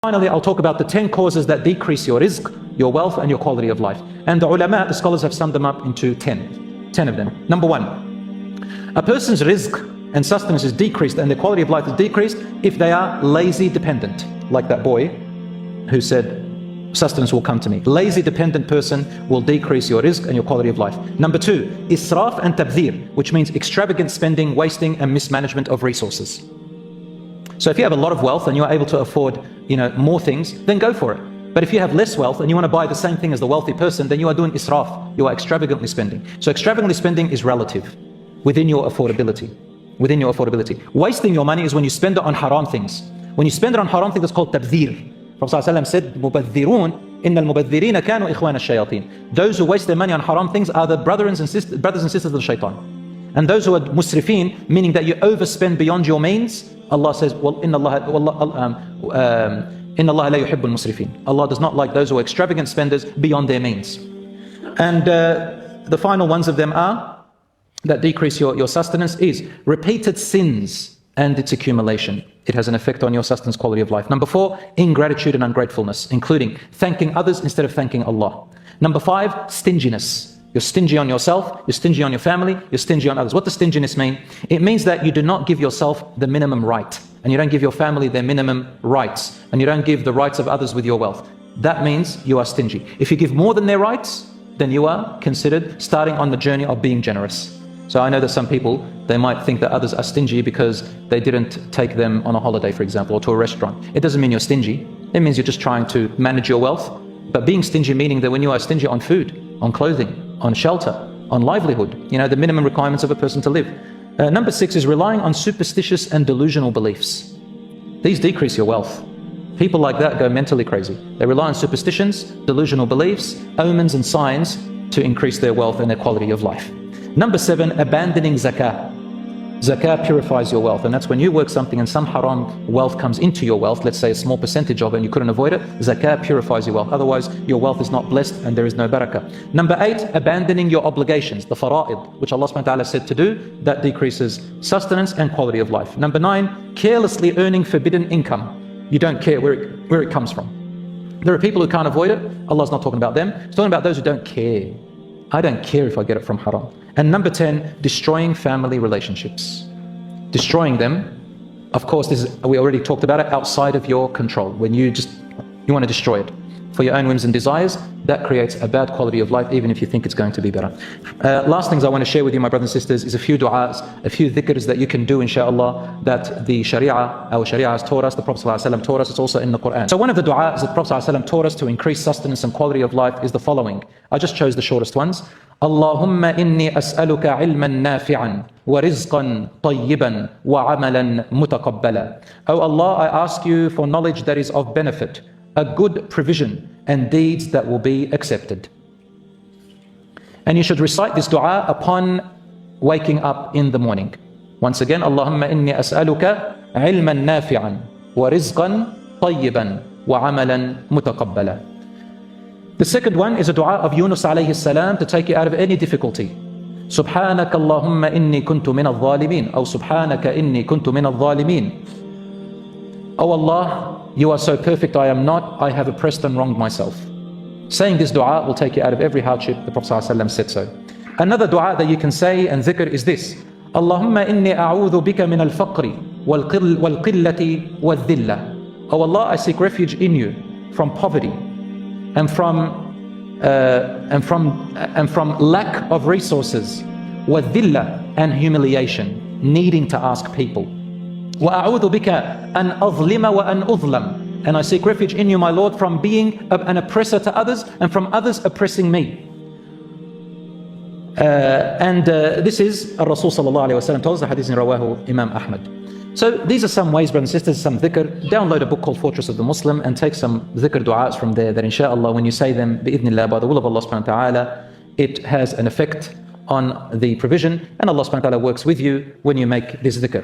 Finally, I'll talk about the 10 causes that decrease your rizq, your wealth, and your quality of life. And the ulama, the scholars, have summed them up into 10 of them. Number 1, a person's rizq and sustenance is decreased and their quality of life is decreased if they are lazy dependent, like that boy who said, sustenance will come to me. Lazy dependent person will decrease your rizq and your quality of life. Number 2, israf and tabdhir, which means extravagant spending, wasting, and mismanagement of resources. So if you have a lot of wealth and you are able to afford, more things, then go for it. But if you have less wealth and you want to buy the same thing as the wealthy person, then you are doing israf. You are extravagantly spending. So extravagantly spending is relative, within your affordability. Within your affordability. Wasting your money is when you spend it on haram things. When you spend it on haram things, it's called tabdhir. Prophet ﷺ said, "Mubadhirun, inna al-mubadhirina kanu ikhwana ash-shayateen." Those who waste their money on haram things are the brothers and sisters of the shaitan. And those who are musrifin, meaning that you overspend beyond your means, Allah says, "Well, inna Allah la yuhibbul musrifin." Allah does not like those who are extravagant spenders beyond their means. And the final ones of them are that decrease your sustenance is repeated sins and its accumulation. It has an effect on your sustenance quality of life. Number 4, ingratitude and ungratefulness, including thanking others instead of thanking Allah. Number 5, stinginess. You're stingy on yourself, you're stingy on your family, you're stingy on others. What does stinginess mean? It means that you do not give yourself the minimum right, and you don't give your family their minimum rights, and you don't give the rights of others with your wealth. That means you are stingy. If you give more than their rights, then you are considered starting on the journey of being generous. So I know that some people, they might think that others are stingy because they didn't take them on a holiday, for example, or to a restaurant. It doesn't mean you're stingy. It means you're just trying to manage your wealth. But being stingy meaning that when you are stingy on food, on clothing, on shelter, on livelihood, the minimum requirements of a person to live. Number 6 is relying on superstitious and delusional beliefs. These decrease your wealth. People like that go mentally crazy. They rely on superstitions, delusional beliefs, omens and signs to increase their wealth and their quality of life. Number 7, abandoning zakah. Zakah purifies your wealth, and that's when you work something and some haram wealth comes into your wealth, let's say a small percentage of it and you couldn't avoid it, zakah purifies your wealth. Otherwise, your wealth is not blessed and there is no barakah. Number 8, abandoning your obligations, the fara'id, which Allah subhanahu wa ta'ala said to do, that decreases sustenance and quality of life. Number 9, carelessly earning forbidden income. You don't care where it comes from. There are people who can't avoid it. Allah's not talking about them. He's talking about those who don't care. I don't care if I get it from haram. And number 10, destroying family relationships. Destroying them, of course, we already talked about it, outside of your control. When you want to destroy it for your own whims and desires, that creates a bad quality of life, even if you think it's going to be better. Last things I want to share with you, my brothers and sisters, is a few du'as, a few dhikrs that you can do, inshallah, that the our Sharia has taught us, the Prophet ﷺ taught us. It's also in the Quran. So one of the du'as that the Prophet ﷺ taught us to increase sustenance and quality of life is the following. I just chose the shortest ones. Allahumma inni as'aluka ilman nafi'an wa rizqan tayyiban wa amalan mutaqabbala. Oh Allah, I ask you for knowledge that is of benefit, a good provision, and deeds that will be accepted. And you should recite this dua upon waking up in the morning. Once again, Allahumma inni as'aluka ilman nafi'an wa rizqan tayyiban wa amalan mutaqabbala. The second one is a dua of Yunus alayhi salam to take you out of any difficulty. Subhanaka Allahumma inni kuntu min al-zalimin. Or Subhanaka inni kuntu min al-zalimin. Oh Allah, you are so perfect, I am not. I have oppressed and wronged myself. Saying this dua will take you out of every hardship. The Prophet ﷺ said so. Another dua that you can say and dhikr is this. Allahumma inni a'udhu bika min al-faqri wal-qillati wal-dhilla. Oh Allah, I seek refuge in you from poverty and from lack of resources, وَالذِّلَّةِ and humiliation, needing to ask people. وَأَعُوذُ بِكَ أَنْ أَظْلِمَ وَأَنْ أُظْلَمَ. And I seek refuge in you, my Lord, from being an oppressor to others and from others oppressing me. This is Rasul sallallahu alayhi wa sallam told us, the hadith in Rawahu Imam Ahmad. So these are some ways, brothers and sisters, some dhikr. Download a book called Fortress of the Muslim and take some dhikr du'as from there that inshallah when you say them, bi'idhnillah, by the will of Allah subhanahu wa ta'ala, it has an effect on the provision, and Allah subhanahu wa ta'ala works with you when you make this dhikr.